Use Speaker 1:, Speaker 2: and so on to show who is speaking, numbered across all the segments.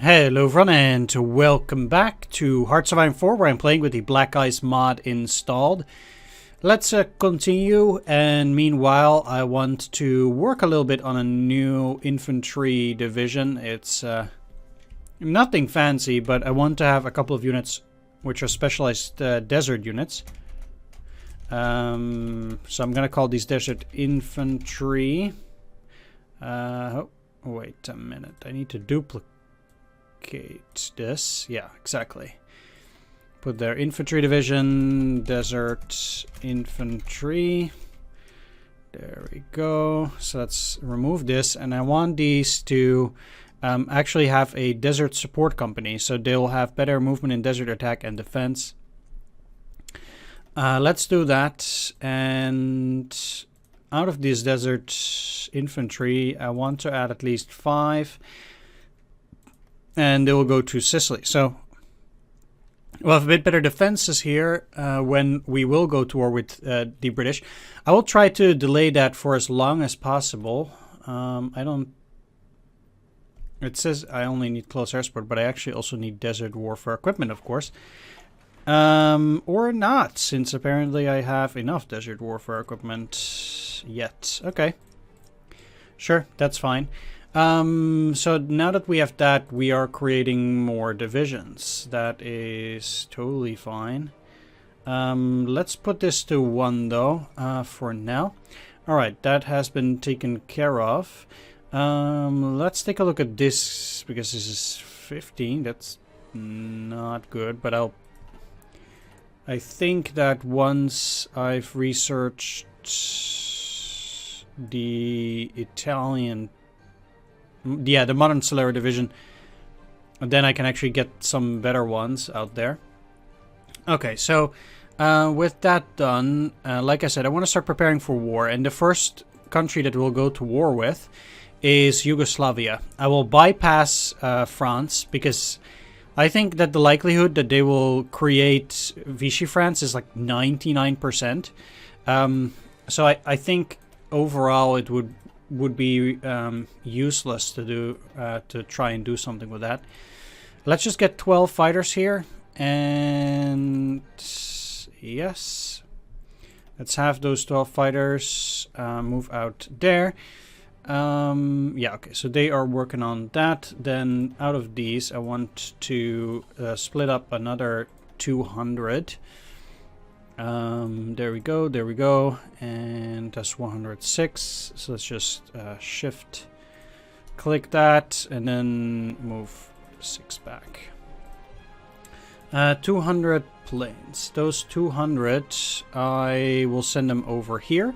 Speaker 1: Hello everyone and welcome back to HOI IV, where I'm playing with the Black Ice mod installed. Let's continue, and meanwhile I want to work a little bit on a new infantry division. It's nothing fancy, but I want to have a couple of units which are specialized desert units. So I'm gonna call these desert infantry. Oh, wait a minute, I need to duplicate this. Yeah, exactly. Put their infantry division, desert infantry. There we go. So let's remove this, and I want these to actually have a desert support company, so they'll have better movement in desert attack and defense. Let's do that, and out of this desert infantry I want to add at least 5. And they will go to Sicily. So we'll have a bit better defenses here when we will go to war with the British. I will try to delay that for as long as possible. It says I only need close air support, but I actually also need desert warfare equipment, of course. Or not, since apparently I have enough desert warfare equipment yet. Okay. Sure, that's fine. So now that we have that, we are creating more divisions. That is totally fine. Let's put this to 1 though, for now. Alright, that has been taken care of. Let's take a look at this, because this is 15. That's not good, but I think that once I've researched the Italian, the modern Solera division, then I can actually get some better ones out there. Okay, so with that done, like I said, I want to start preparing for war, and the first country that we'll go to war with is Yugoslavia. I will bypass France, because I think that the likelihood that they will create Vichy France is like 99%. So I think overall it would be useless to do to try and do something with that. Let's just get 12 fighters here, and yes, let's have those 12 fighters move out there. Yeah, okay, so they are working on that. Then out of these I want to split up another 200. There we go, and that's 106. So let's just shift click that and then move 6 back. 200 planes. Those 200, I will send them over here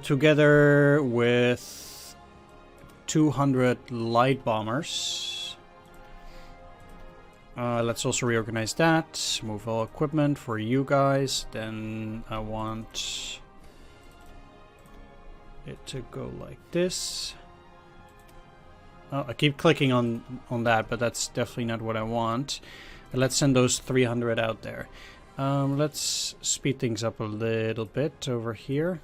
Speaker 1: together with 200 light bombers. Let's also reorganize that. Move all equipment for you guys. Then I want it to go like this. Oh, I keep clicking on that, but that's definitely not what I want. Let's send those 300 out there. Let's speed things up a little bit over here.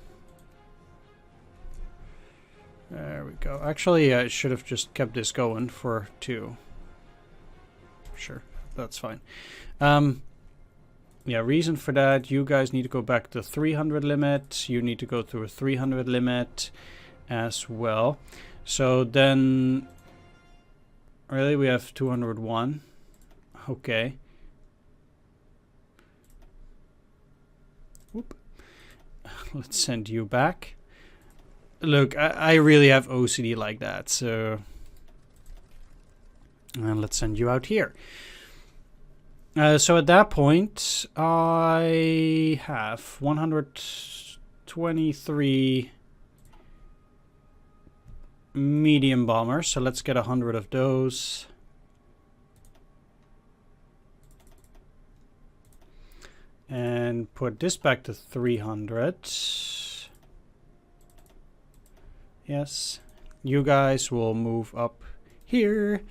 Speaker 1: There we go. Actually, I should have just kept this going for 2. Sure, that's fine. Yeah, reason for that, you guys need to go back to 300 limit. You need to go through a 300 limit as well. So then, really, we have 201. Okay. Whoop. Let's send you back. Look, I really have OCD like that, so... And let's send you out here. So at that point, I have 123 medium bombers. So let's get 100 of those. And put this back to 300. Yes. You guys will move up here.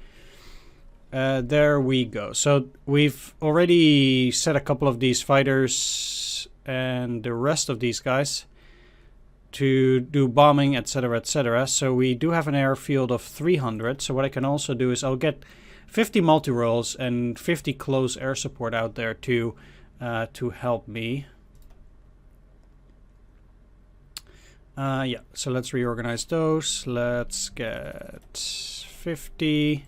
Speaker 1: There we go. So we've already set a couple of these fighters, and the rest of these guys to do bombing, etc., etc. So we do have an airfield of 300. So what I can also do is I'll get 50 multi-roles and 50 close air support out there to help me. Yeah, so let's reorganize those. Let's get 50.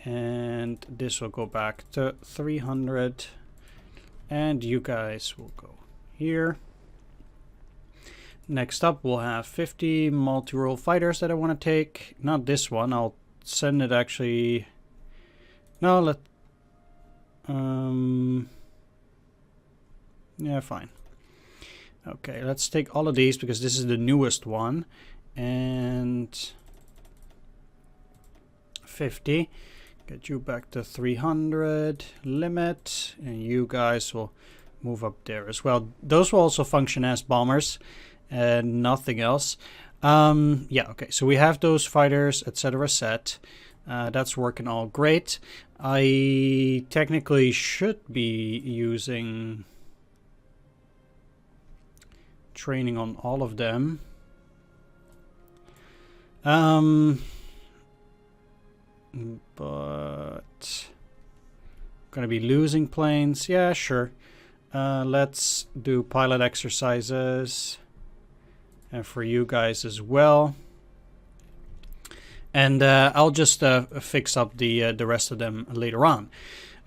Speaker 1: And this will go back to 300. And you guys will go here. Next up, we'll have 50 multi-role fighters that I want to take. Not this one. I'll send it actually... No, let... Yeah, fine. Okay, let's take all of these because this is the newest one. And... 50. Get you back to 300. Limit. And you guys will move up there as well. Those will also function as bombers. And nothing else. Yeah, okay, so we have those fighters, etc. set. That's working all great. I technically should be using training on all of them. But gonna be losing planes. Yeah, sure. Let's do pilot exercises. And for you guys as well. And I'll just fix up the rest of them later on.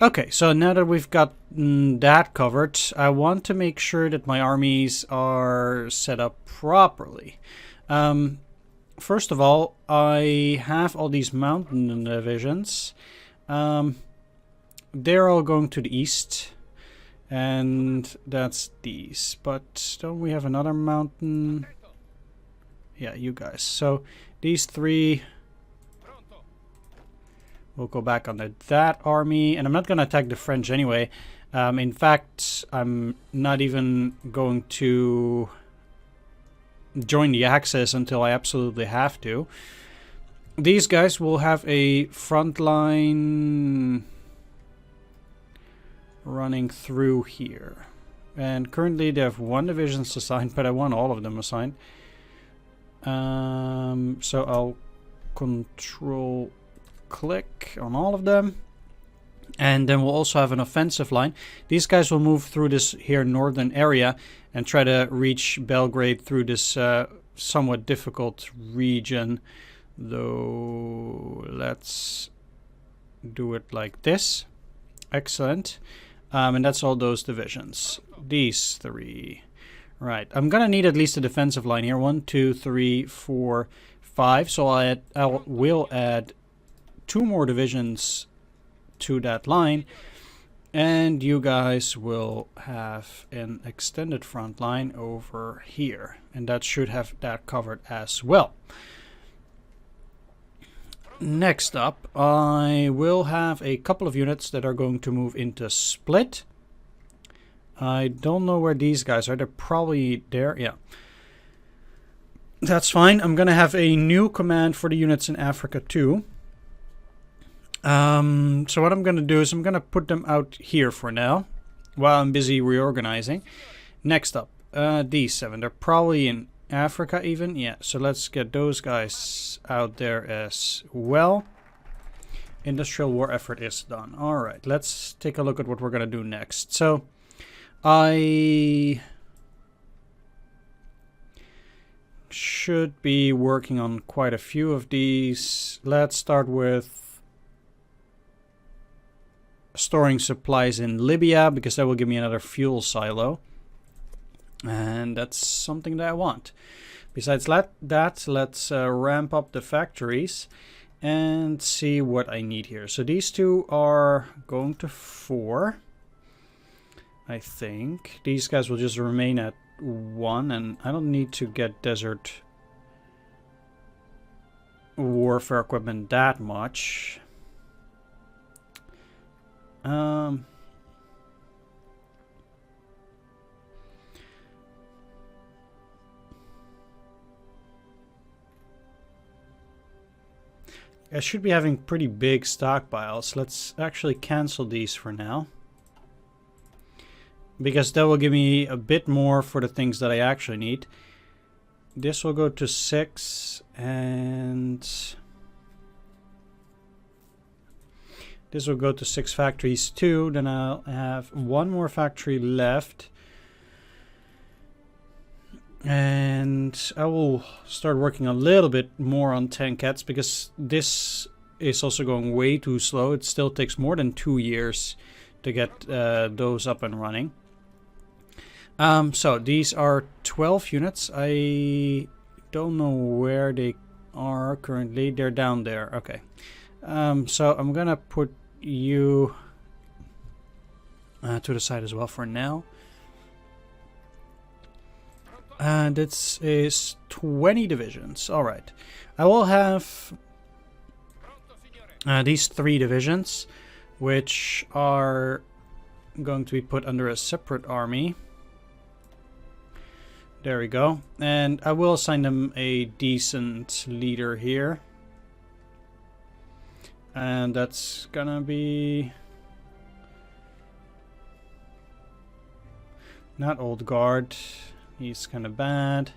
Speaker 1: Okay, so now that we've got that covered, I want to make sure that my armies are set up properly. First of all, I have all these mountain divisions. They're all going to the east. And that's these. But don't we have another mountain? Yeah, you guys. So these three will go back under that army. And I'm not going to attack the French anyway. In fact, I'm not even going to join the Axis until I absolutely have to. These guys will have a front line running through here. And currently they have 1 division assigned, but I want all of them assigned. So I'll control click on all of them. And then we'll also have an offensive line. These guys will move through this here northern area and try to reach Belgrade through this somewhat difficult region. Though, let's do it like this. Excellent. And that's all those divisions. These 3. Right, I'm gonna need at least a defensive line here. 1, 2, 3, 4, 5. So I will add 2 more divisions to that line, and you guys will have an extended front line over here, and that should have that covered as well. Next up, I will have a couple of units that are going to move into Split. I don't know where these guys are. They're probably there. Yeah. That's fine. I'm going to have a new command for the units in Africa too. So what I'm going to do is I'm going to put them out here for now while I'm busy reorganizing. Next up, these 7. They're probably in Africa even. Yeah, so let's get those guys out there as well. Industrial war effort is done. All right, let's take a look at what we're going to do next. So I should be working on quite a few of these. Let's start with storing supplies in Libya, because that will give me another fuel silo. And that's something that I want. Besides that, let's ramp up the factories and see what I need here. So these 2 are going to 4. I think these guys will just remain at 1, and I don't need to get desert warfare equipment that much. I should be having pretty big stockpiles. Let's actually cancel these for now, because that will give me a bit more for the things that I actually need. this will go to 6, and this will go to 6 factories too. Then I'll have one more factory left. And I will start working a little bit more on tankets, because this is also going way too slow. It still takes more than 2 years to get those up and running. So these are 12 units. I don't know where they are currently. They're down there. Okay. So I'm gonna put you to the side as well for now. And this is 20 divisions. All right. I will have these 3 divisions, which are going to be put under a separate army. There we go. And I will assign them a decent leader here. And that's gonna be... not Old Guard. He's kind of bad.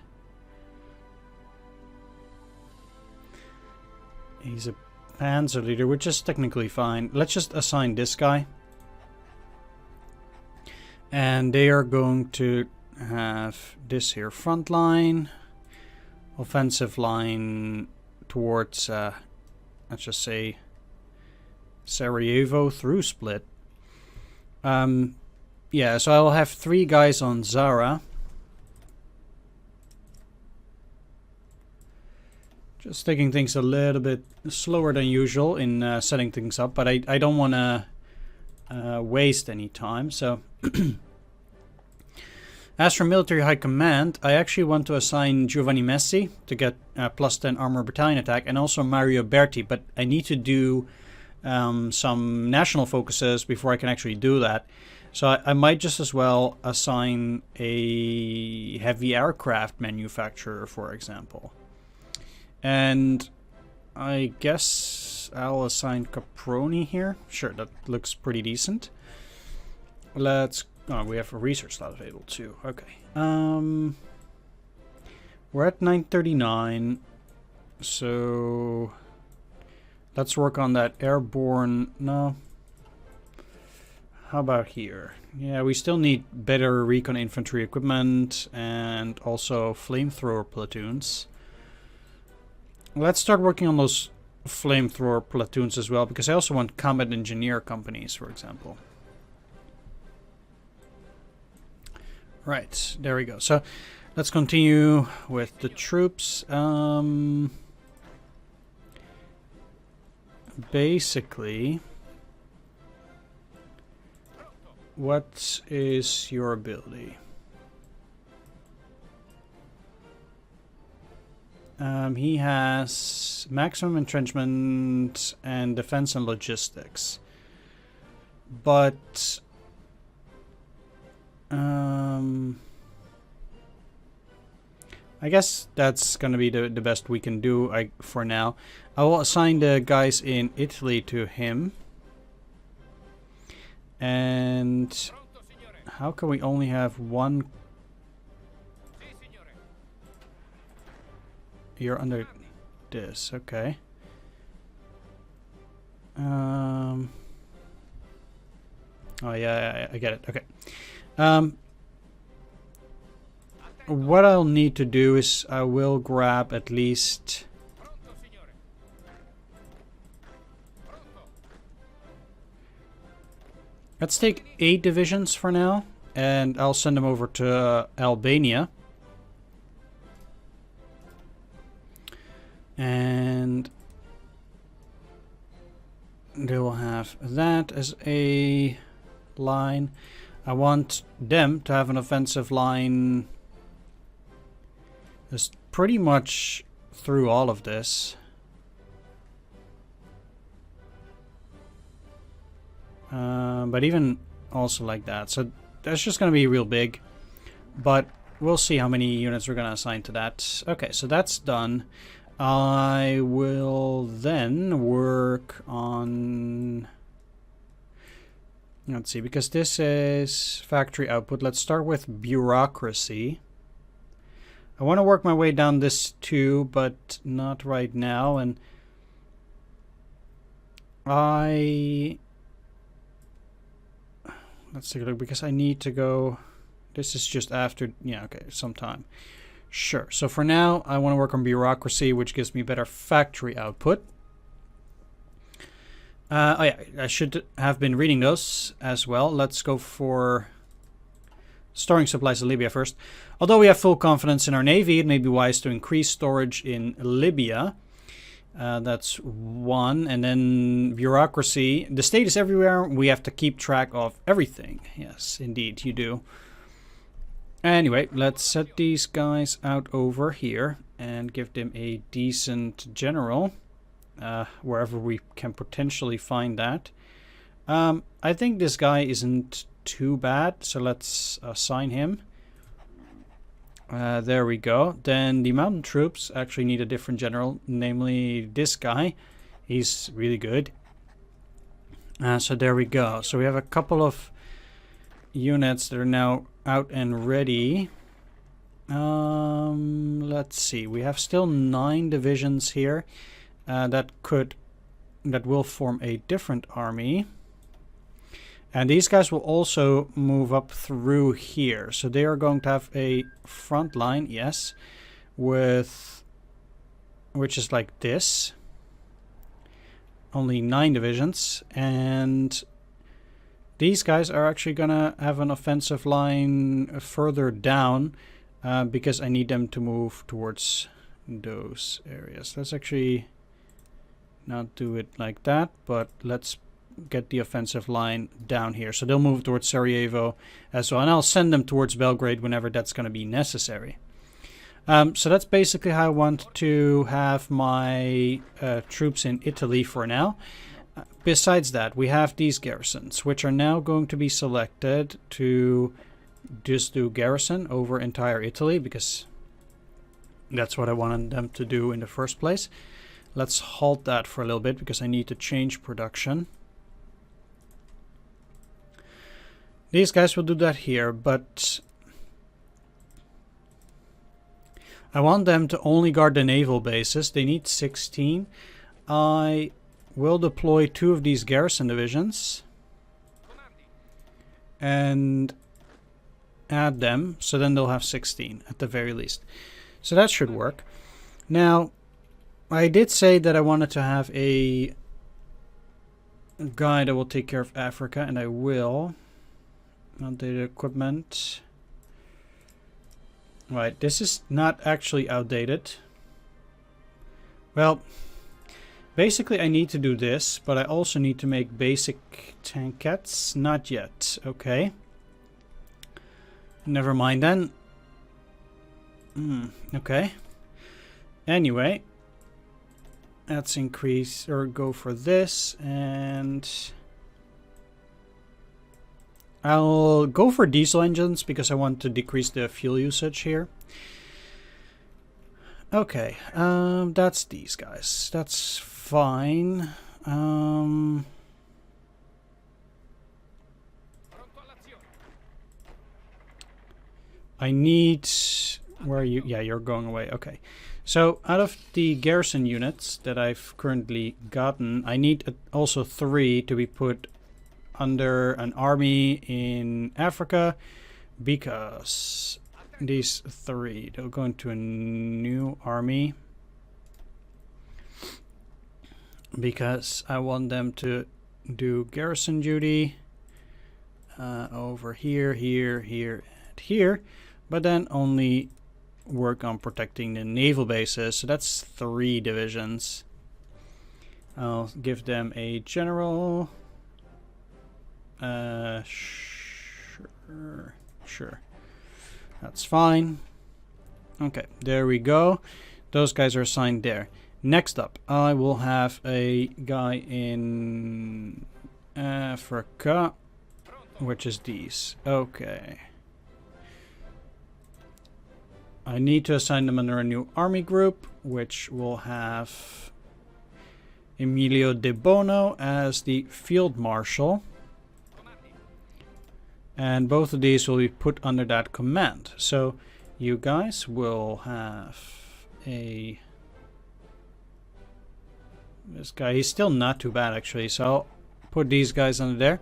Speaker 1: He's a Panzer leader, which is technically fine. Let's just assign this guy. And they are going to have this here front line, offensive line towards, let's just say, Sarajevo through Split. Yeah, so I will have 3 guys on Zara. Just taking things a little bit slower than usual in setting things up, but I don't want to waste any time. So, as for military high command, I actually want to assign Giovanni Messi to get plus 10 armor battalion attack, and also Mario Berti, but I need to do some national focuses before I can actually do that. So I might just as well assign a heavy aircraft manufacturer, for example. And I guess I'll assign Caproni here. Sure, that looks pretty decent. Let's... oh, we have a research slot available too. Okay. We're at 939. So... let's work on that airborne... no. How about here? Yeah, we still need better recon infantry equipment and also flamethrower platoons. Let's start working on those flamethrower platoons as well, because I also want combat engineer companies, for example. Right, there we go. So let's continue with the troops. Basically, what is your ability? He has maximum entrenchment and defense and logistics. But I guess that's gonna be the best we can do for now. I will assign the guys in Italy to him. And how can we only have one? You're under this, okay. Oh yeah, I get it. Okay. What I'll need to do is I will grab at least... let's take 8 divisions for now, and I'll send them over to Albania. And they will have that as a line. I want them to have an offensive line just pretty much through all of this. But even also like that. So that's just going to be real big. But we'll see how many units we're going to assign to that. Okay, so that's done. I will then work on... let's see, because this is factory output. Let's start with bureaucracy. I want to work my way down this too, but not right now. And let's take a look, because I need to go. This is just after, yeah, okay, sometime. Sure. So for now, I want to work on bureaucracy, which gives me better factory output. Oh yeah, I should have been reading those as well. Let's go for storing supplies in Libya first. Although we have full confidence in our navy, it may be wise to increase storage in Libya. That's one. And then bureaucracy. The state is everywhere. We have to keep track of everything. Yes, indeed, you do. Anyway, let's set these guys out over here and give them a decent general. Wherever we can potentially find that. I think this guy isn't too bad, so let's assign him. There we go. Then the mountain troops actually need a different general, namely this guy. He's really good. So there we go. So we have a couple of units that are now out and ready. Let's see. We have still 9 divisions here. That will form a different army. And these guys will also move up through here. So they are going to have a front line, yes, which is like this. Only 9 divisions. And these guys are actually going to have an offensive line further down because I need them to move towards those areas. Let's actually not do it like that, but let's get the offensive line down here. So they'll move towards Sarajevo as well, and I'll send them towards Belgrade whenever that's going to be necessary. So that's basically how I want to have my troops in Italy for now. Besides that, we have these garrisons, which are now going to be selected to just do garrison over entire Italy, because that's what I wanted them to do in the first place. Let's halt that for a little bit because I need to change production. These guys will do that here, but I want them to only guard the naval bases. They need 16. I will deploy 2 of these garrison divisions and add them, so then they'll have 16 at the very least. So that should work. Now, I did say that I wanted to have a guy that will take care of Africa, and I will. Outdated equipment. Right, this is not actually outdated. Well, basically I need to do this, but I also need to make basic tankettes. Not yet, okay. Never mind then. Okay. Anyway. Let's increase or go for this, and I'll go for diesel engines because I want to decrease the fuel usage here. Okay, that's these guys. That's fine. I need... Where are you? Yeah, you're going away. Okay. So out of the garrison units that I've currently gotten, I need also 3 to be put under an army in Africa, because these 3, they'll go into a new army because I want them to do garrison duty over here, here, here, and here, but then only work on protecting the naval bases. So that's 3 divisions. I'll give them a general. Sure. That's fine. Okay, there we go. Those guys are assigned there. Next up, I will have a guy in Africa, which is these. Okay. I need to assign them under a new army group, which will have Emilio de Bono as the field marshal. And both of these will be put under that command. So You guys will have a... This guy, he's still not too bad actually, so I'll put these guys under there.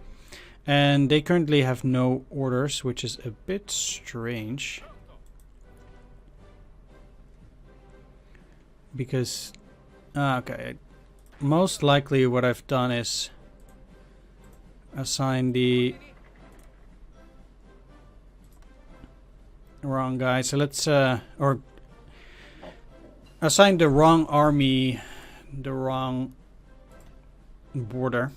Speaker 1: And they currently have no orders, which is a bit strange. Because, okay, most likely what I've done is assign the wrong guy. So let's, or assign the wrong army, the wrong border.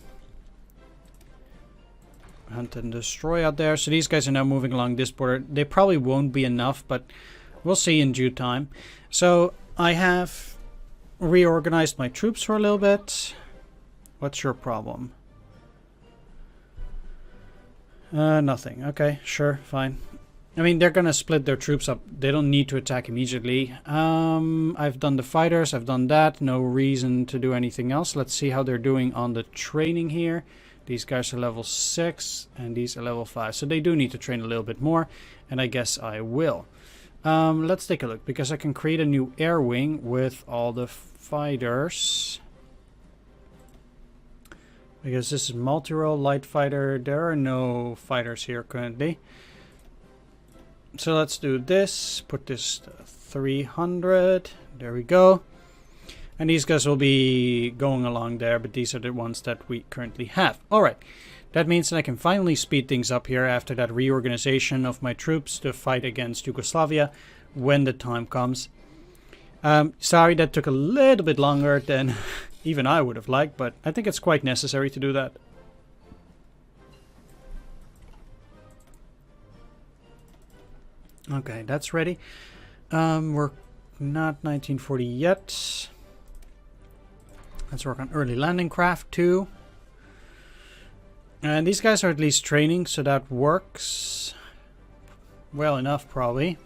Speaker 1: Hunt and destroy out there. So these guys are now moving along this border. They probably won't be enough, but we'll see in due time. So I have reorganized my troops for a little bit. What's your problem? Nothing. Okay, sure, fine. I mean, they're gonna split their troops up. They don't need to attack immediately. I've done the fighters. I've done that. No reason to do anything else. Let's see how they're doing on the training here. These guys are level 6 and these are level 5. So they do need to train a little bit more. And I guess I will. Let's take a look. Because I can create a new air wing with all the fighters. Because this is multi-role light fighter. There are no fighters here currently. So let's do this. Put this to 300. There we go. And these guys will be going along there, but these are the ones that we currently have. Alright, that means that I can finally speed things up here after that reorganization of my troops to fight against Yugoslavia when the time comes. Sorry that took a little bit longer than even I would have liked, but I think it's quite necessary to do that. Okay, that's ready. We're not 1940 yet. Let's work on early landing craft too. And these guys are at least training, so that works well enough probably.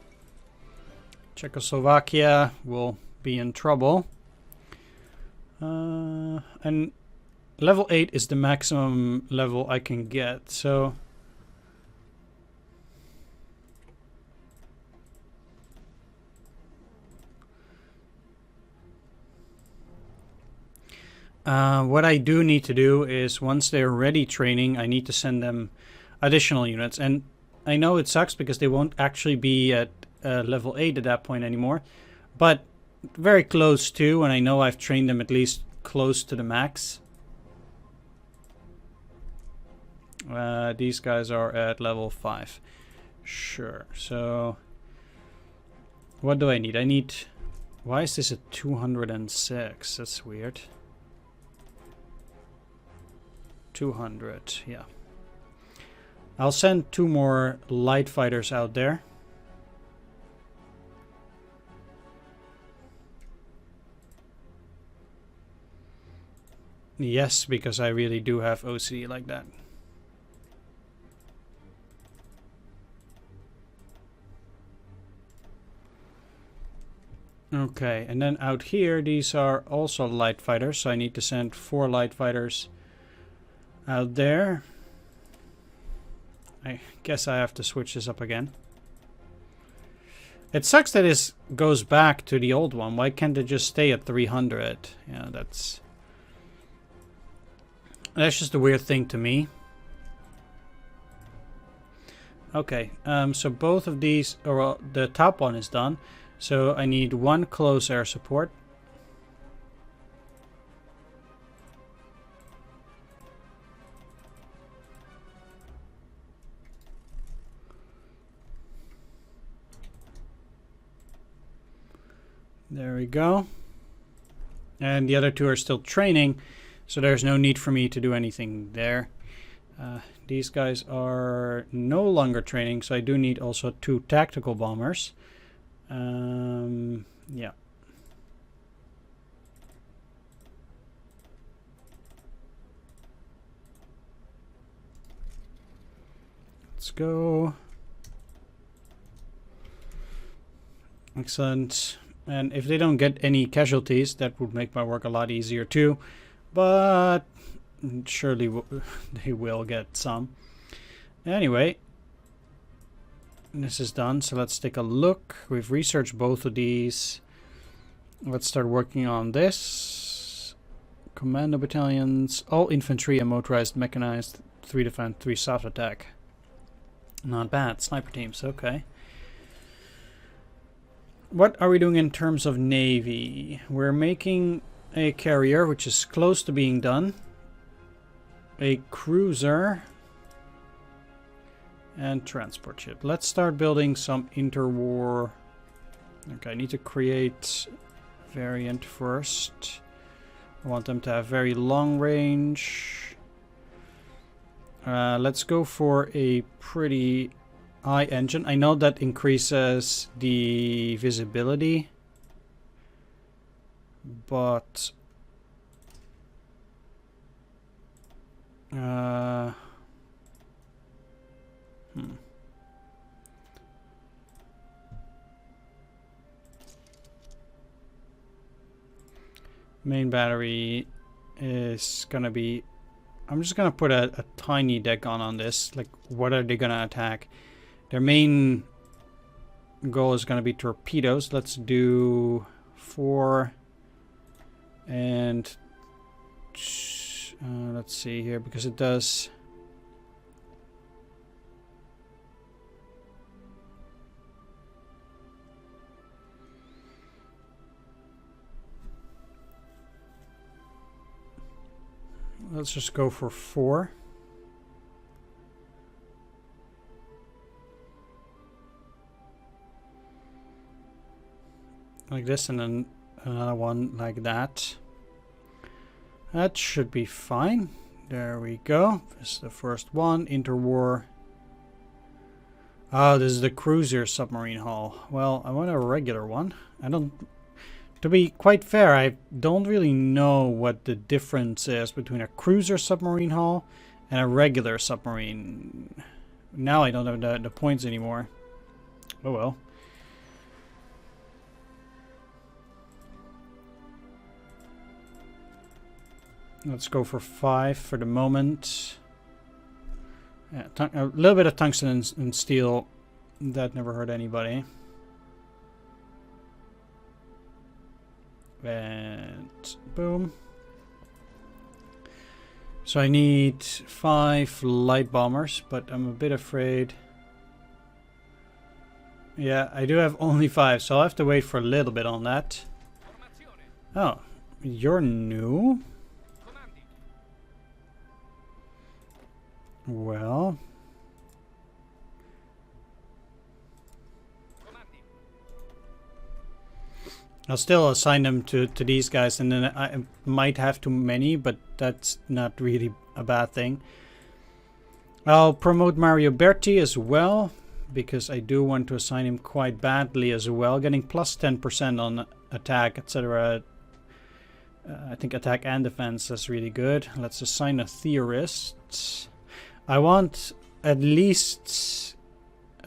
Speaker 1: Czechoslovakia will be in trouble. And level 8 is the maximum level I can get, so... what I do need to do is once they're ready training, I need to send them additional units. And I know it sucks because they won't actually be at level 8 at that point anymore. But very close to, and I know I've trained them at least close to the max. These guys are at level 5. Sure, so... What do I need? I need... Why is this at 206? That's weird. 200, yeah. I'll send 2 more light fighters out there. Yes, because I really do have OCD like that. Okay, and then out here, these are also light fighters, so I need to send 4 light fighters out there. I guess I have to switch this up again. It sucks that this goes back to the old one. Why can't it just stay at 300? Yeah, that's just a weird thing to me. Okay, so both of these, or the top one is done. So I need 1 close air support. There we go. And the other 2 are still training, so there's no need for me to do anything there. These guys are no longer training, so I do need also 2 tactical bombers. Yeah. Let's go. Excellent. And if they don't get any casualties, that would make my work a lot easier too. But surely they will get some. Anyway, This is done, so let's take a look. We've researched both of these. Let's start working on this. Commando battalions, all infantry and motorized mechanized, 3 defense, 3 soft attack. Not bad. Sniper teams, okay. What are we doing in terms of navy? We're making a carrier, which is close to being done. A cruiser. And transport ship. Let's start building some interwar. Okay, I need to create variant first. I want them to have very long range. Let's go for a pretty high engine. I know that increases the visibility, but main battery is gonna be, I'm just gonna put a tiny deck on this. Like, what are they gonna attack? Their main goal is gonna be torpedoes. Let's do 4 and let's see here, because it does. Let's just go for 4. Like this, and then another one like that. That should be fine. There we go. This is the first one. Interwar. Oh, this is the cruiser submarine hull. Well, I want a regular one. I don't... To be quite fair, I don't really know what the difference is between a cruiser submarine hull and a regular submarine. Now I don't have the points anymore. Oh well. Let's go for 5 for the moment. Yeah, a little bit of tungsten and steel. That never hurt anybody. And boom. So I need 5 light bombers, but I'm a bit afraid. Yeah, I do have only 5, so I'll have to wait for a little bit on that. Oh, you're new? Well... I'll still assign them to these guys, and then I might have too many, but that's not really a bad thing. I'll promote Mario Berti as well, because I do want to assign him quite badly as well, getting plus 10% on attack, etc. I think attack and defense is really good. Let's assign a theorist. I want at least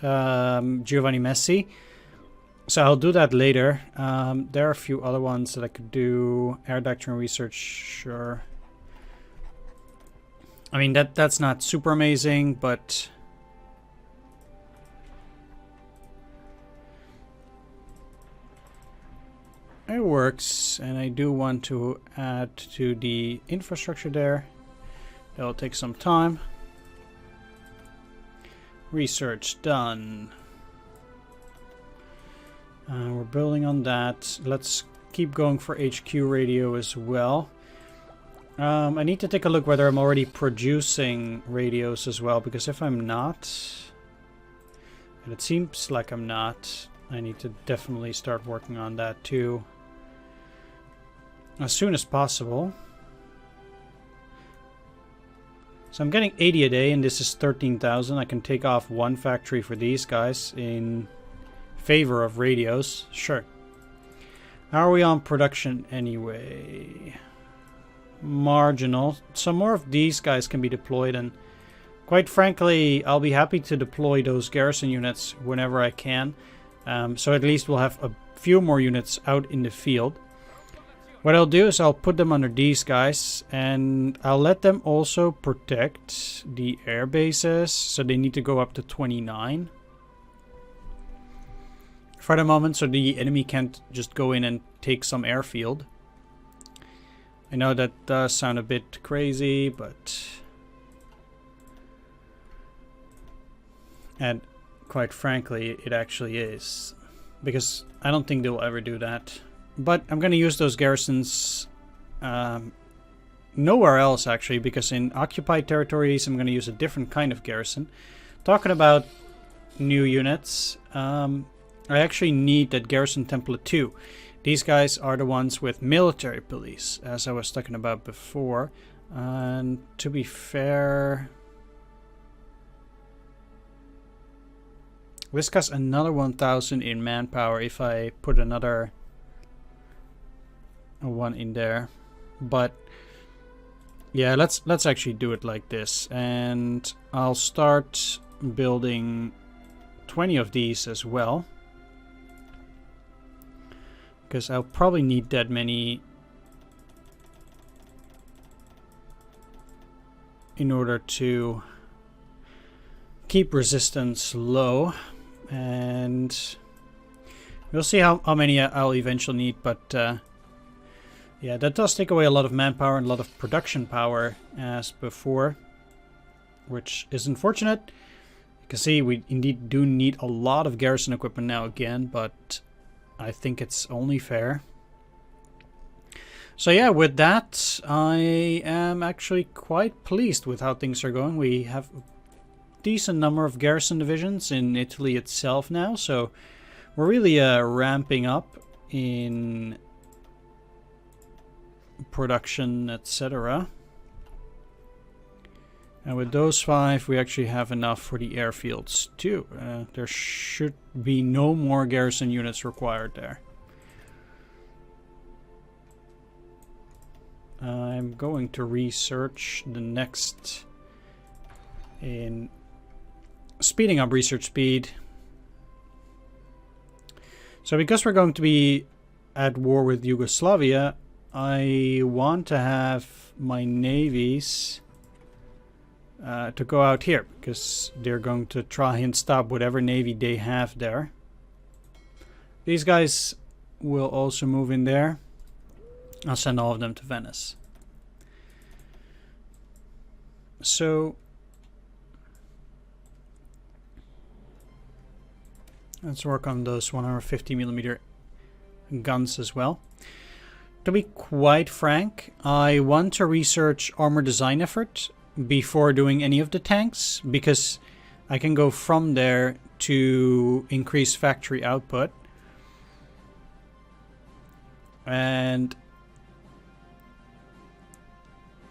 Speaker 1: Giovanni Messi. So I'll do that later. There are a few other ones that I could do. Air doctrine research, sure. I mean, that's not super amazing, but... it works, and I do want to add to the infrastructure there. That'll take some time. Research done. We're building on that. Let's keep going for HQ radio as well. I need to take a look whether I'm already producing radios as well, because if I'm not, and it seems like I'm not, I need to definitely start working on that too. As soon as possible. So I'm getting 80 a day, and this is 13,000. I can take off 1 factory for these guys in favor of radios. Sure. How are we on production anyway? Marginal. Some more of these guys can be deployed, and quite frankly, I'll be happy to deploy those garrison units whenever I can. So at least we'll have a few more units out in the field. What I'll do is I'll put them under these guys, and I'll let them also protect the air bases, so they need to go up to 29. for the moment, so the enemy can't just go in and take some airfield. I know that does sound a bit crazy, but... And quite frankly, it actually is. Because I don't think they'll ever do that. But I'm going to use those garrisons nowhere else, actually, because in occupied territories, I'm going to use a different kind of garrison. Talking about new units, I actually need that garrison template too. These guys are the ones with military police, as I was talking about before. And to be fair, this costs another 1,000 in manpower if I put another one in there. But yeah, let's actually do it like this, and I'll start building 20 of these as well, because I'll probably need that many in order to keep resistance low. And we'll see how many I'll eventually need, but yeah, that does take away a lot of manpower and a lot of production power as before, which is unfortunate. You can see we indeed do need a lot of garrison equipment now again, but I think it's only fair. So yeah, with that, I am actually quite pleased with how things are going. We have a decent number of garrison divisions in Italy itself now, so we're really ramping up in production, etc. And with those 5, we actually have enough for the airfields too. There should be no more garrison units required there. I'm going to research the next in speeding up research speed. So because we're going to be at war with Yugoslavia, I want to have my navies to go out here, because they're going to try and stop whatever navy they have there. These guys will also move in there. I'll send all of them to Venice. So let's work on those 150mm guns as well. To be quite frank, I want to research armor design effort before doing any of the tanks, because I can go from there to increase factory output. And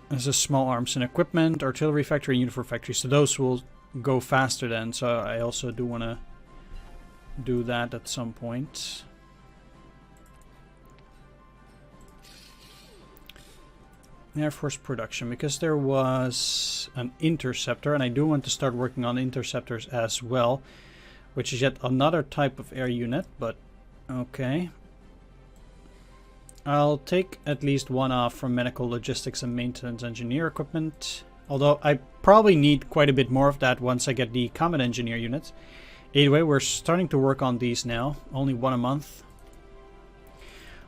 Speaker 1: there's a small arms and equipment, artillery factory, uniform factory, so those will go faster then. So I also do want to do that at some point. Air Force production, because there was an interceptor, and I do want to start working on interceptors as well, which is yet another type of air unit, but okay. I'll take at least one off from medical, logistics, and maintenance engineer equipment, although I probably need quite a bit more of that once I get the combat engineer units. Anyway, we're starting to work on these now, only one a month.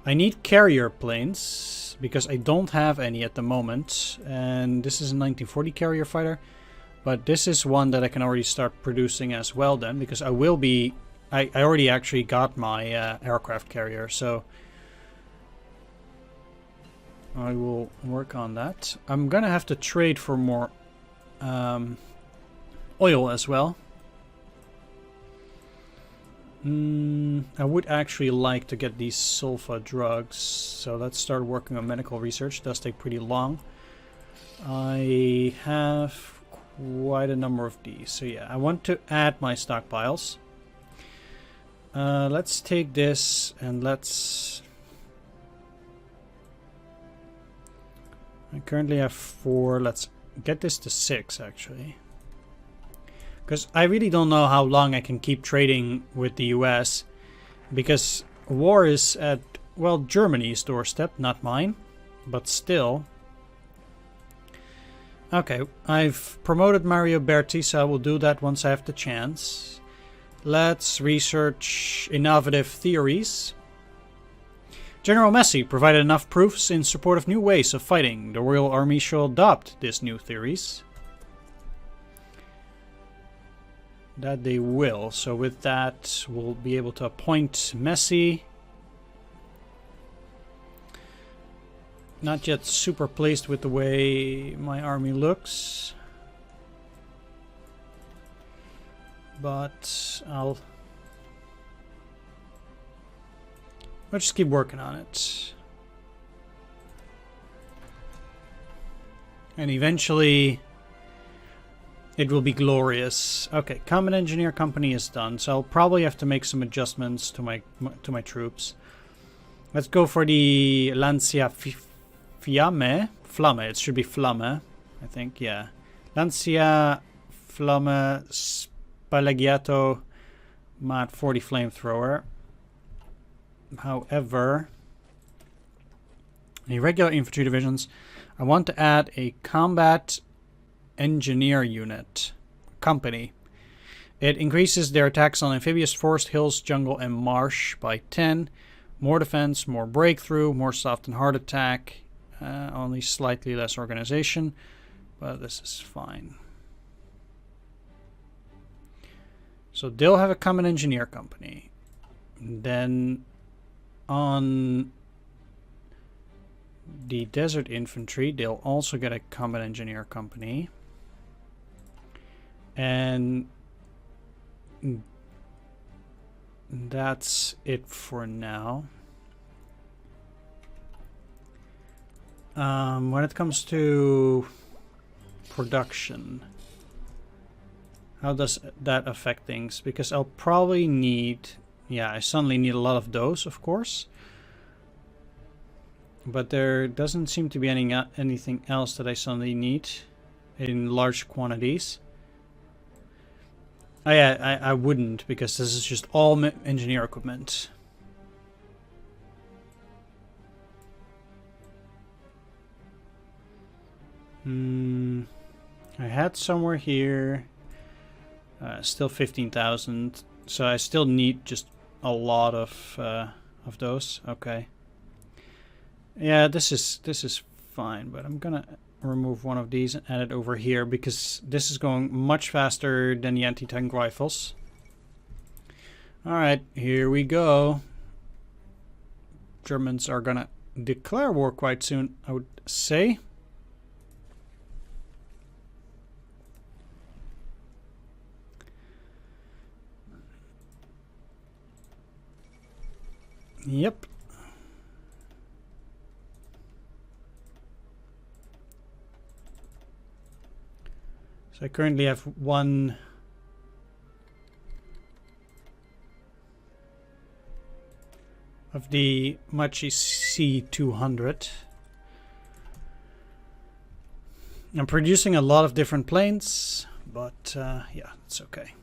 Speaker 1: I need carrier planes, because I don't have any at the moment, and this is a 1940 carrier fighter, but this is one that I can already start producing as well then, because I will be... I already actually got my aircraft carrier, so I will work on that. I'm gonna have to trade for more oil as well. I would actually like to get these sulfa drugs, so let's start working on medical research. It does take pretty long. I have quite a number of these, so yeah, I want to add my stockpiles. Let's take this and let's... I currently have 4. Let's get this to 6 actually. Because I really don't know how long I can keep trading with the US. Because war is at, well, Germany's doorstep, not mine. But still. Okay, I've promoted Mario Berti, so I will do that once I have the chance. Let's research innovative theories. General Messi provided enough proofs in support of new ways of fighting. The Royal Army shall adopt these new theories. That they will. So with that, we'll be able to appoint Messi. Not yet super pleased with the way my army looks. But I'll just keep working on it. And eventually it will be glorious. Okay, Common Engineer Company is done, so I'll probably have to make some adjustments to my troops. Let's go for the Lancia Fiamme. Flamme, it should be Flamme, I think, yeah. Lancia Flamme Spalagiato Mat 40 Flamethrower. However, the regular infantry divisions, I want to add a combat engineer unit company. It increases their attacks on amphibious forest, hills, jungle, and marsh by 10. More defense, more breakthrough, more soft and hard attack. Only slightly less organization, but this is fine. So they'll have a common engineer company. Then on the desert infantry, they'll also get a combat engineer company. And that's it for now. When it comes to production, how does that affect things? Because I'll probably need, yeah, I suddenly need a lot of those, of course. But there doesn't seem to be anything else that I suddenly need in large quantities. Oh, yeah, I wouldn't, because this is just all engineer equipment. I had somewhere here. Still 15,000. So I still need just a lot of those. Okay. Yeah, this is fine, but I'm gonna remove one of these and add it over here because this is going much faster than the anti-tank rifles. Alright, here we go. Germans are gonna declare war quite soon, I would say. Yep. So I currently have one of the Machi C200. I'm producing a lot of different planes, but yeah, it's okay.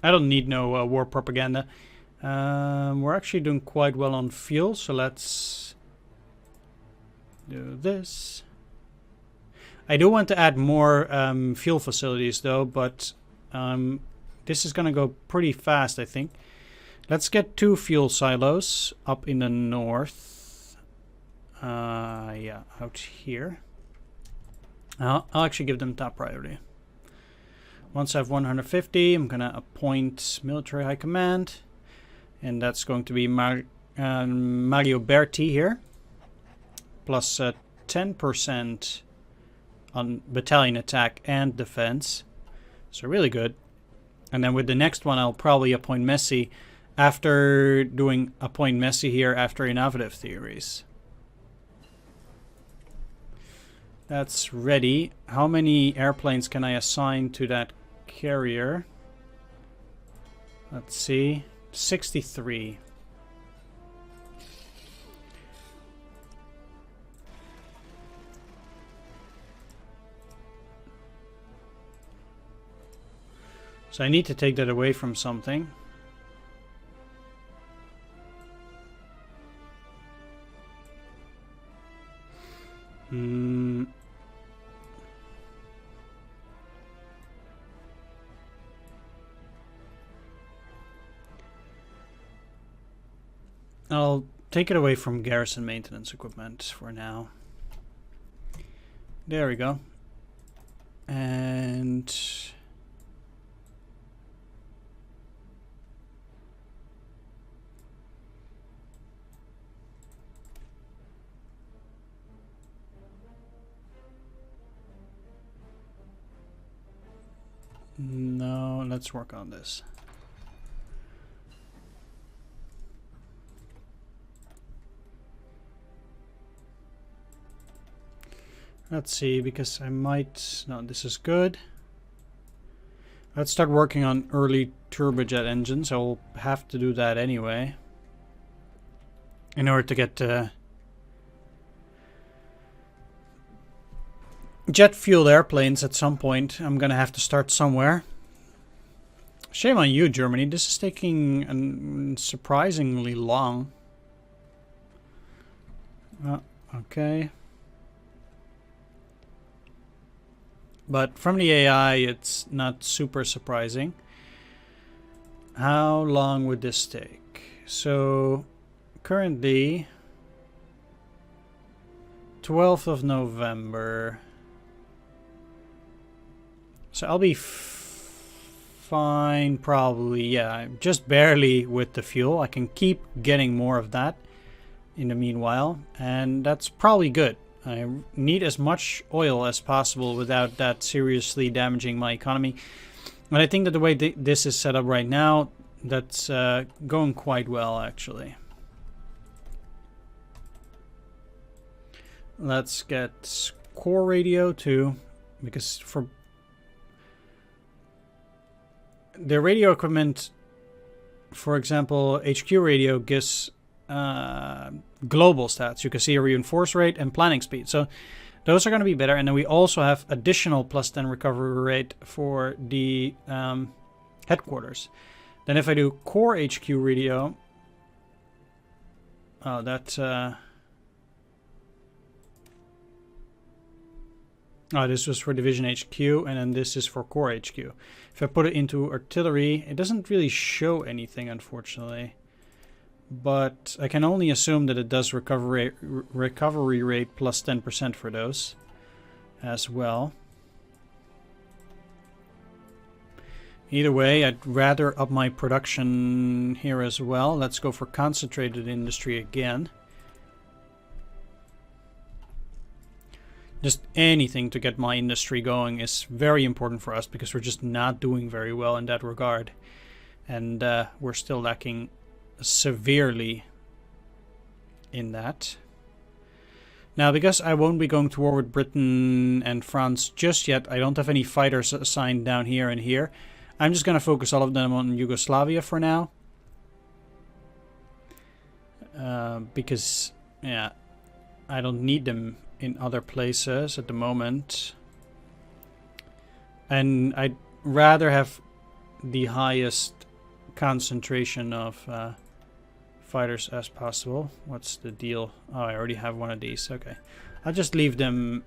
Speaker 1: I don't need no war propaganda. We're actually doing quite well on fuel, so let's do this. I do want to add more fuel facilities though, but this is gonna go pretty fast, I think. Let's get 2 fuel silos up in the north. Yeah, out here. I'll actually give them top priority. Once I have 150, I'm gonna appoint military high command, and that's going to be Mario Berti here, plus 10% on battalion attack and defense, so really good. And then with the next one, I'll probably appoint Messi after doing appoint Messi here after innovative theories. That's ready. How many airplanes can I assign to that carrier? Let's see. 63. So I need to take that away from something. I'll take it away from Garrison maintenance equipment for now. There we go. And no, let's work on this. Let's see, because I might... No, this is good. Let's start working on early turbojet engines. I will have to do that anyway. In order to get jet-fueled airplanes at some point. I'm gonna have to start somewhere. Shame on you, Germany. This is taking surprisingly long. Okay. But from the AI, it's not super surprising. How long would this take? So, currently, 12th of November. So I'll be fine, probably. Yeah, just barely with the fuel. I can keep getting more of that in the meanwhile, and that's probably good. I need as much oil as possible without that seriously damaging my economy. And I think that the way this is set up right now, that's going quite well, actually. Let's get core radio too, because for the radio equipment, for example, HQ radio gives global stats. You can see a reinforce rate and planning speed. So those are going to be better. And then we also have additional +10 recovery rate for the headquarters. Then if I do core HQ radio, oh, that's oh, this was for division HQ, and then this is for core HQ. If I put it into artillery, it doesn't really show anything, unfortunately. But I can only assume that it does recovery rate plus 10% for those as well. Either way, I'd rather up my production here as well. Let's go for concentrated industry again. Just anything to get my industry going is very important for us, because we're just not doing very well in that regard. And we're still lacking severely in that. Now, because I won't be going to war with Britain and France just yet, I don't have any fighters assigned down here and here. I'm just going to focus all of them on Yugoslavia for now. Because, yeah, I don't need them in other places at the moment. And I'd rather have the highest concentration of fighters as possible. What's the deal? Oh, I already have one of these. Okay. I'll just leave them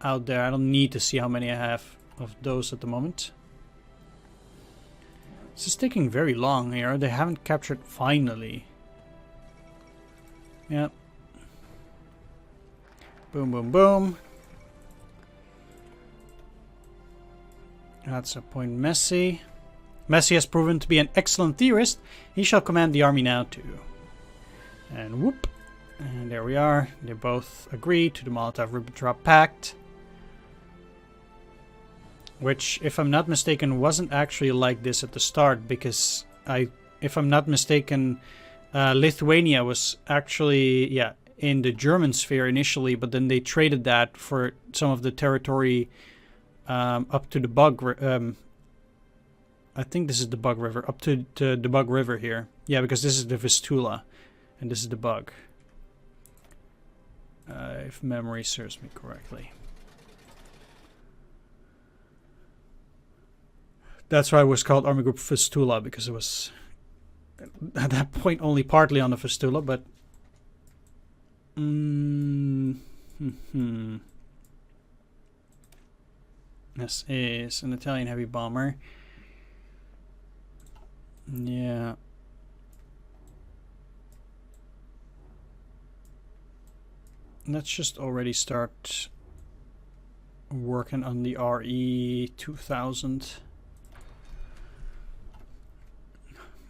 Speaker 1: out there. I don't need to see how many I have of those at the moment. This is taking very long here. They haven't captured finally. Yep. Boom, boom, boom. That's a point Messi. Messi has proven to be an excellent theorist. He shall command the army now too. And whoop. And there we are. They both agree to the Molotov-Ribbentrop Pact. Which, if I'm not mistaken, wasn't actually like this at the start. Because, if I'm not mistaken, Lithuania was actually, yeah, in the German sphere initially. But then they traded that for some of the territory up to the Bug I think this is the Bug River, up to the Bug River here. Yeah, because this is the Vistula, and this is the Bug. If memory serves me correctly. That's why it was called Army Group Vistula, because it was, at that point, only partly on the Vistula, but... This is an Italian heavy bomber. Yeah. let's just already start working on the RE 2000.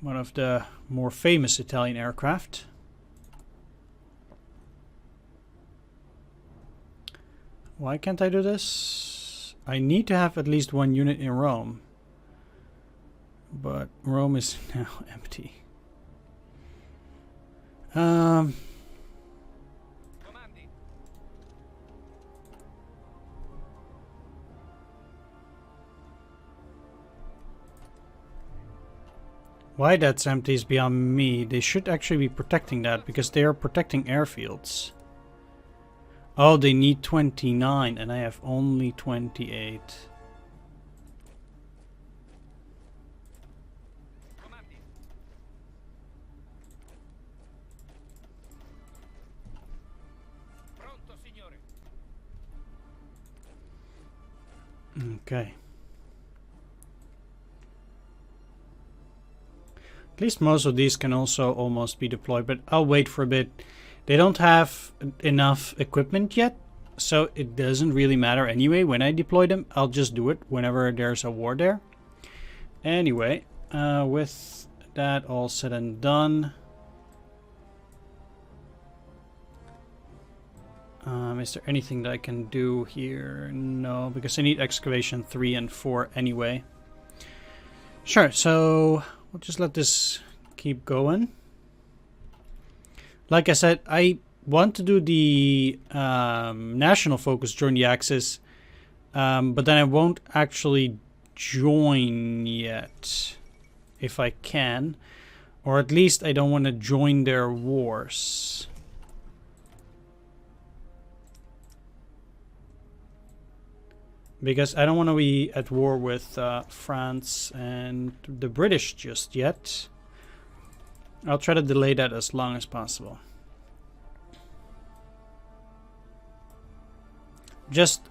Speaker 1: One of the more famous Italian aircraft. Why can't I do this? I need to have at least one unit in Rome. But Rome is now empty. Why that's empty is beyond me. They should actually be protecting that because they are protecting airfields. Oh, they need 29 and I have only 28. Okay. At least most of these can also almost be deployed, but I'll wait for a bit. They don't have enough equipment yet, so it doesn't really matter anyway. When I deploy them, I'll just do it whenever there's a war there. Anyway, with that all said and done, is there anything that I can do here? No, because I need excavation 3 and 4 anyway. Sure, so we'll just let this keep going. Like I said, I want to do the national focus during the Axis, but then I won't actually join yet, if I can. Or at least I don't want to join their wars. Because I don't want to be at war with France and the British just yet. I'll try to delay that as long as possible. Just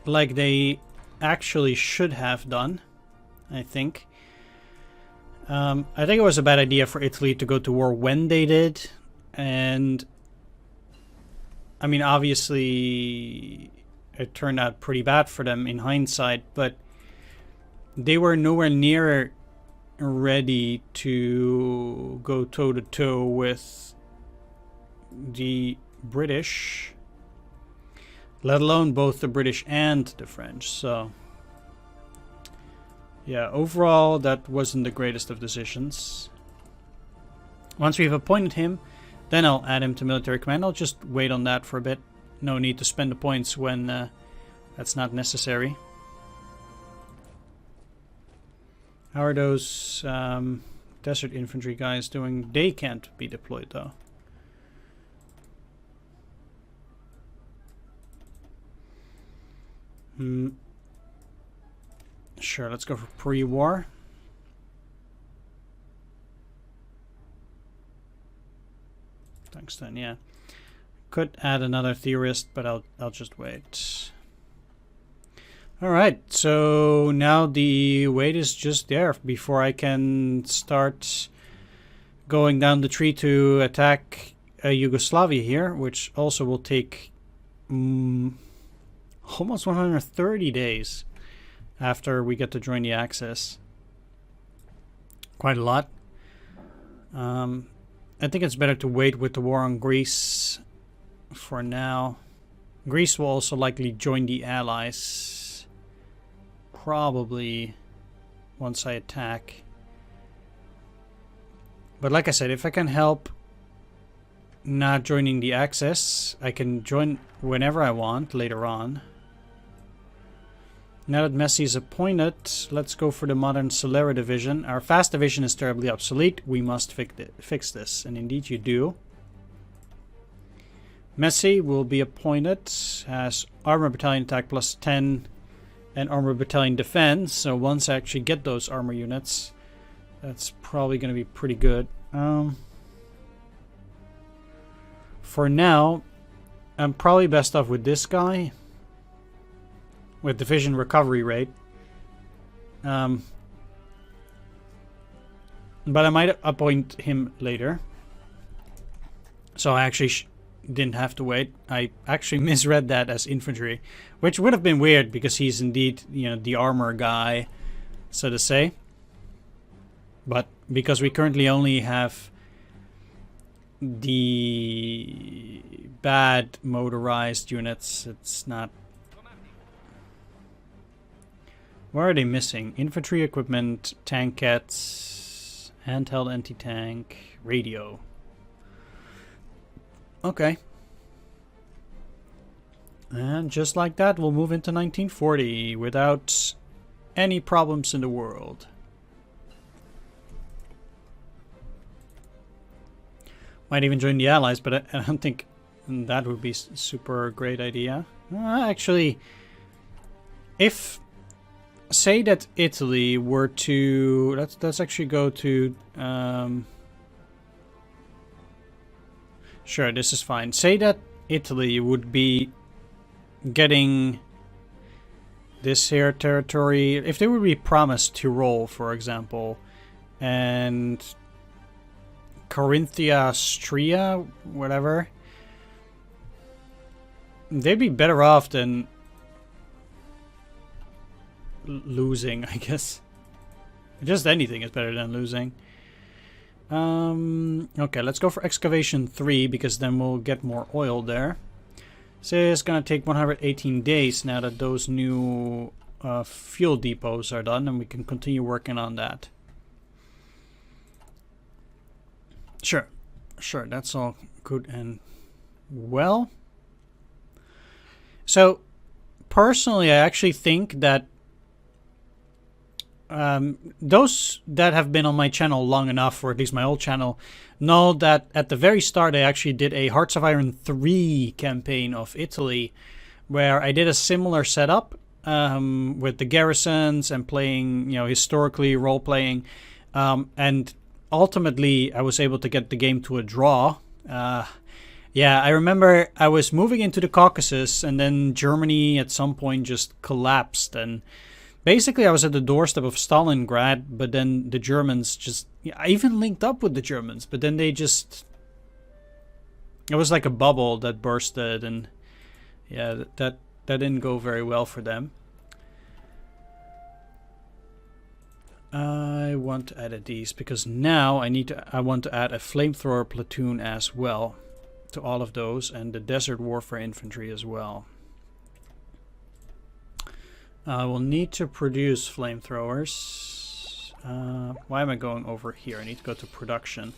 Speaker 1: like they actually should have done, I think. I think it was a bad idea for Italy to go to war when they did. And I mean, obviously it turned out pretty bad for them in hindsight, but they were nowhere near ready to go toe-to-toe with the British, let alone both the British and the French. So yeah, overall that wasn't the greatest of decisions. Once we've appointed him, then I'll add him to military command. I'll just wait on that for a bit. No need to spend the points when that's not necessary. How are those desert infantry guys doing? They can't be deployed though. Sure, let's go for pre-war. Tungsten, yeah. Could add another theorist, but I'll just wait. Alright, so now the wait is just there before I can start going down the tree to attack Yugoslavia here, which also will take almost 130 days after we get to join the Axis. Quite a lot. I think it's better to wait with the war on Greece for now. Greece will also likely join the Allies, probably once I attack. But like I said, if I can help not joining the Axis, I can join whenever I want later on. Now that Messi is appointed, let's go for the modern Solera division. Our fast division is terribly obsolete. We must fix this, and indeed you do. Messi will be appointed as Armor Battalion Attack plus 10 and Armor Battalion Defense. So once I actually get those armor units, that's probably going to be pretty good. For now, I'm probably best off with this guy. With division recovery rate. But I might appoint him later. So I actually didn't have to wait. I actually misread that as infantry, which would have been weird because he's indeed, you know, the armor guy, so to say. But because we currently only have the bad motorized units, it's not. What are they missing? Infantry equipment, tankettes, handheld anti-tank, radio. Okay. And just like that, we'll move into 1940 without any problems in the world. Might even join the Allies, but I don't think that would be a super great idea. Actually, if... say that Italy were to... Let's actually go to... sure, this is fine. Say that Italy would be getting this here territory. If they would be promised Tyrol, for example, and Carinthia, Stria, whatever, they'd be better off than losing, I guess. Just anything is better than losing. Okay, let's go for excavation 3 because then we'll get more oil there. So it's gonna take 118 days now that those new fuel depots are done, and we can continue working on that. Sure, that's all good and well. So, personally, I actually think that those that have been on my channel long enough, or at least my old channel, know that at the very start I actually did a Hearts of Iron 3 campaign of Italy, where I did a similar setup with the garrisons and playing, you know, historically role-playing, and ultimately I was able to get the game to a draw. Yeah, I remember I was moving into the Caucasus, and then Germany at some point just collapsed, and basically I was at the doorstep of Stalingrad, but then the Germans just... I even linked up with the Germans, but then they just... It was like a bubble that bursted, and yeah, that didn't go very well for them. I want to add these because now I want to add a flamethrower platoon as well to all of those, and the desert warfare infantry as well. I will need to produce flamethrowers. Why am I going over here? I need to go to production.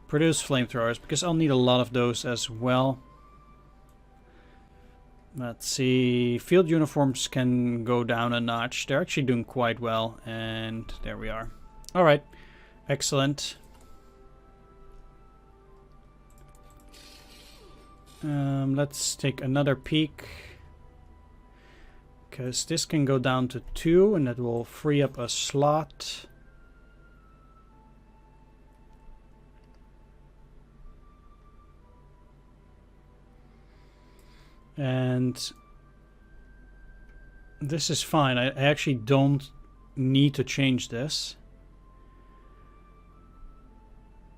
Speaker 1: Produce flamethrowers because I'll need a lot of those as well. Let's see. Field uniforms can go down a notch. They're actually doing quite well. And there we are. Alright. Excellent. Let's take another peek. Because this can go down to 2 and that will free up a slot. And this is fine. I actually don't need to change this.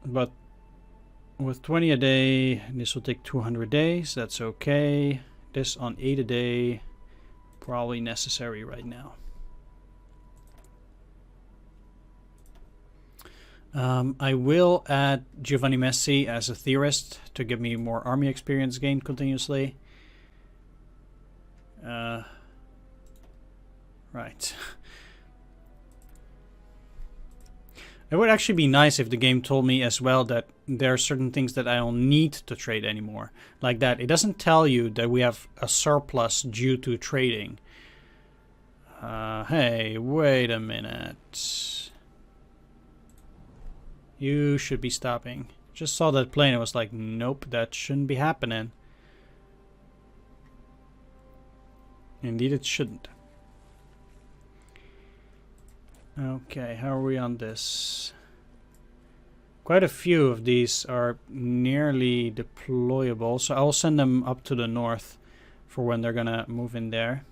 Speaker 1: But with 20 a day, this will take 200 days. That's okay. This on 8 a day, probably necessary right now. I will add Giovanni Messi as a theorist to give me more army experience gained continuously. Right. It would actually be nice if the game told me as well that there are certain things that I don't need to trade anymore. Like that. It doesn't tell you that we have a surplus due to trading. Hey, wait a minute. You should be stopping. Just saw that plane. I was like, nope, that shouldn't be happening. Indeed, it shouldn't. Okay, how are we on this? Quite a few of these are nearly deployable, so I'll send them up to the north for when they're gonna move in there.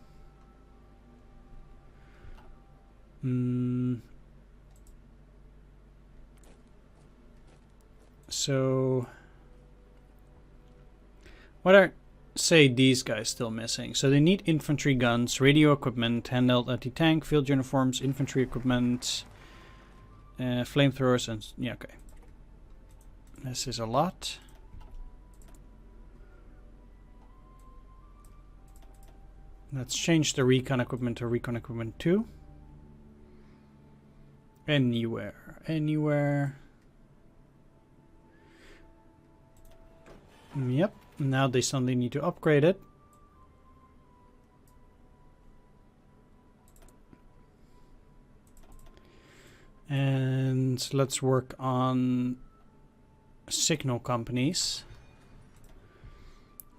Speaker 1: So What are, say, these guys still missing? So they need infantry guns, radio equipment, handheld anti-tank, field uniforms, infantry equipment, flamethrowers, and yeah, okay. This is a lot. Let's change the recon equipment to recon equipment 2. Anywhere. Yep, now they suddenly need to upgrade it. And let's work on signal companies.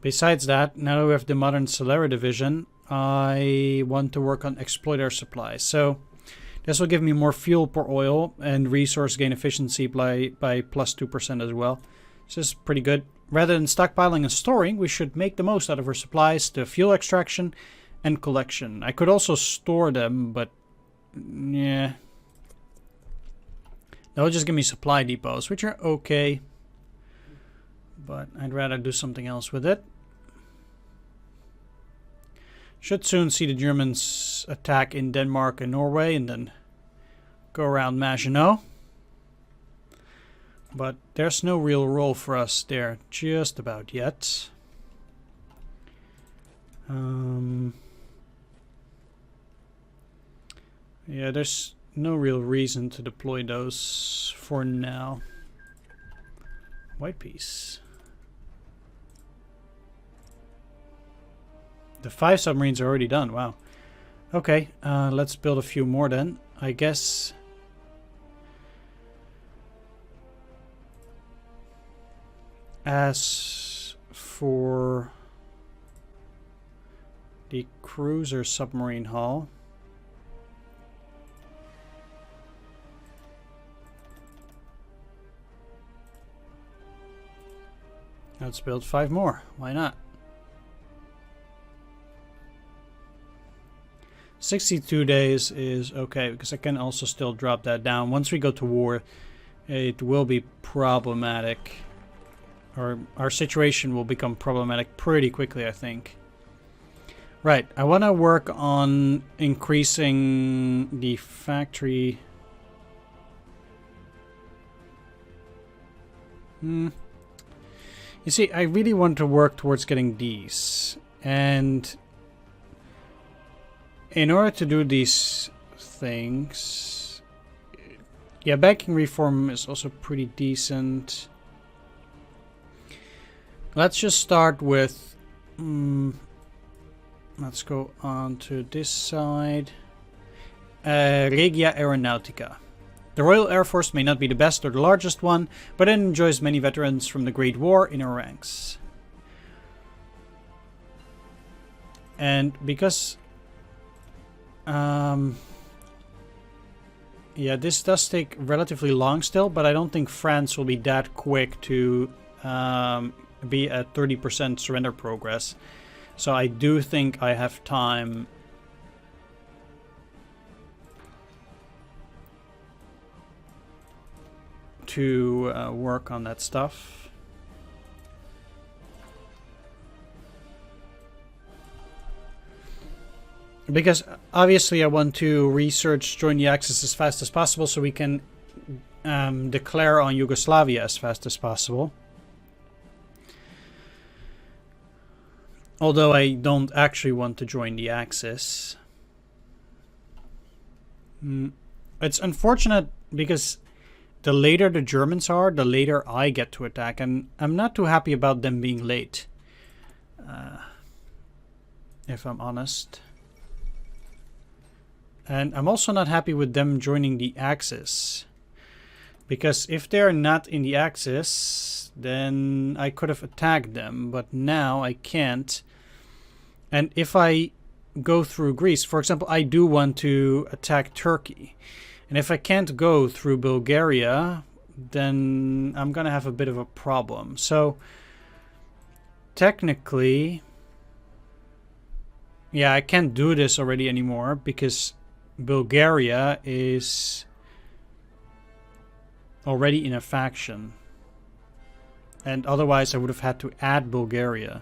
Speaker 1: Besides that, now that we have the modern Solera division, I want to work on exploiter supplies. So this will give me more fuel per oil and resource gain efficiency by plus 2% as well. This is pretty good. Rather than stockpiling and storing, we should make the most out of our supplies, the fuel extraction and collection. I could also store them, but yeah. That will just give me supply depots, which are okay. But I'd rather do something else with it. Should soon see the Germans attack in Denmark and Norway and then go around Maginot. But there's no real role for us there just about yet. Yeah, there's no real reason to deploy those for now. White piece. The 5 submarines are already done. Wow. Okay, let's build a few more then. I guess. As for the cruiser submarine hull, let's build 5 more. Why not? 62 days is okay because I can also still drop that down. Once we go to war, it will be problematic. Or our situation will become problematic pretty quickly, I think. Right, I want to work on increasing the factory. You see, I really want to work towards getting these. And in order to do these things, yeah, banking reform is also pretty decent. Let's just start with, let's go on to this side. Regia Aeronautica. The Royal Air Force may not be the best or the largest one, but it enjoys many veterans from the Great War in our ranks. And because, yeah, this does take relatively long still, but I don't think France will be that quick to be at 30% surrender progress. So I do think I have time to work on that stuff. Because obviously I want to research join the Axis as fast as possible so we can declare on Yugoslavia as fast as possible. Although I don't actually want to join the Axis. It's unfortunate because the later the Germans are, the later I get to attack. And I'm not too happy about them being late. If I'm honest. And I'm also not happy with them joining the Axis. Because if they're not in the Axis, then I could have attacked them. But now I can't. And if I go through Greece, for example, I do want to attack Turkey. And if I can't go through Bulgaria, then I'm going to have a bit of a problem. So, technically, yeah, I can't do this already anymore because Bulgaria is already in a faction. And otherwise I would have had to add Bulgaria.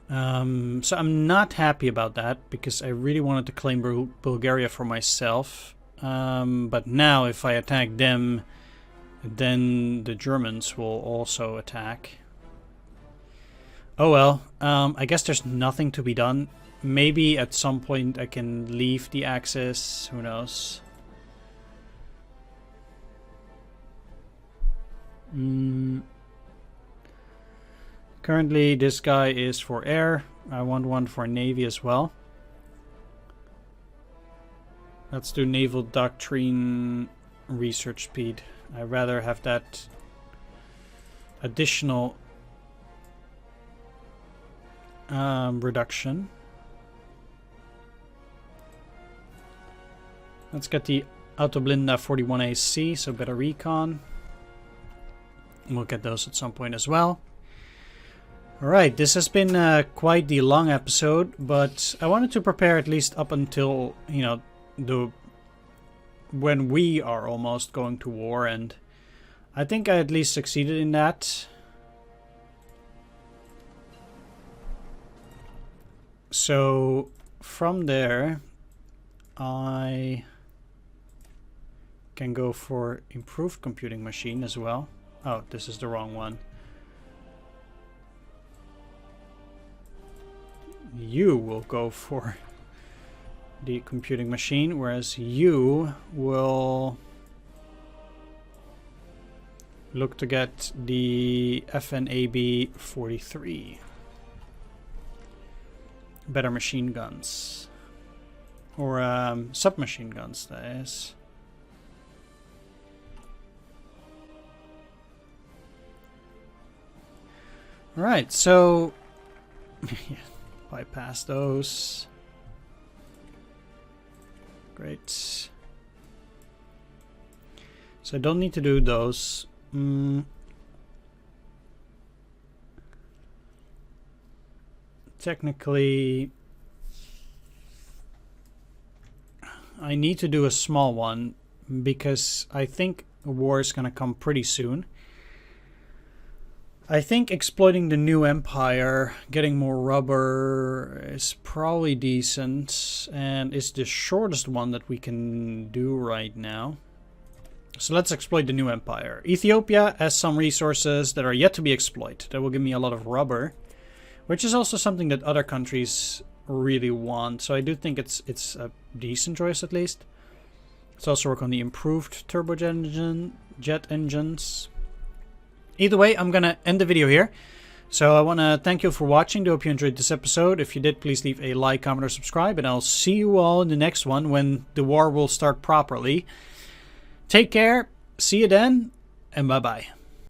Speaker 1: So I'm not happy about that because I really wanted to claim Bulgaria for myself. But now if I attack them, then the Germans will also attack. Oh well, I guess there's nothing to be done. Maybe at some point I can leave the Axis, who knows. Currently this guy is for air. I want one for navy as well. Let's do naval doctrine research speed. I'd rather have that additional reduction. Let's get the Autoblinda 41AC, so better recon. We'll get those at some point as well. Alright, this has been quite the long episode, but I wanted to prepare at least up until, you know, when we are almost going to war, and I think I at least succeeded in that. So from there I can go for improved computing machine as well. Oh, this is the wrong one. You will go for the computing machine, whereas you will look to get the FNAB 43. Better machine guns. Or submachine guns, that is. Alright, so bypass those. Great. So I don't need to do those. Technically, I need to do a small one because I think a war is going to come pretty soon. I think exploiting the new empire, getting more rubber is probably decent, and it's the shortest one that we can do right now. So let's exploit the new empire. Ethiopia has some resources that are yet to be exploited. That will give me a lot of rubber, which is also something that other countries really want. So I do think it's a decent choice at least. Let's also work on the improved jet engines. Either way, I'm going to end the video here. So I want to thank you for watching. I hope you enjoyed this episode. If you did, please leave a like, comment, or subscribe. And I'll see you all in the next one when the war will start properly. Take care. See you then. And bye-bye.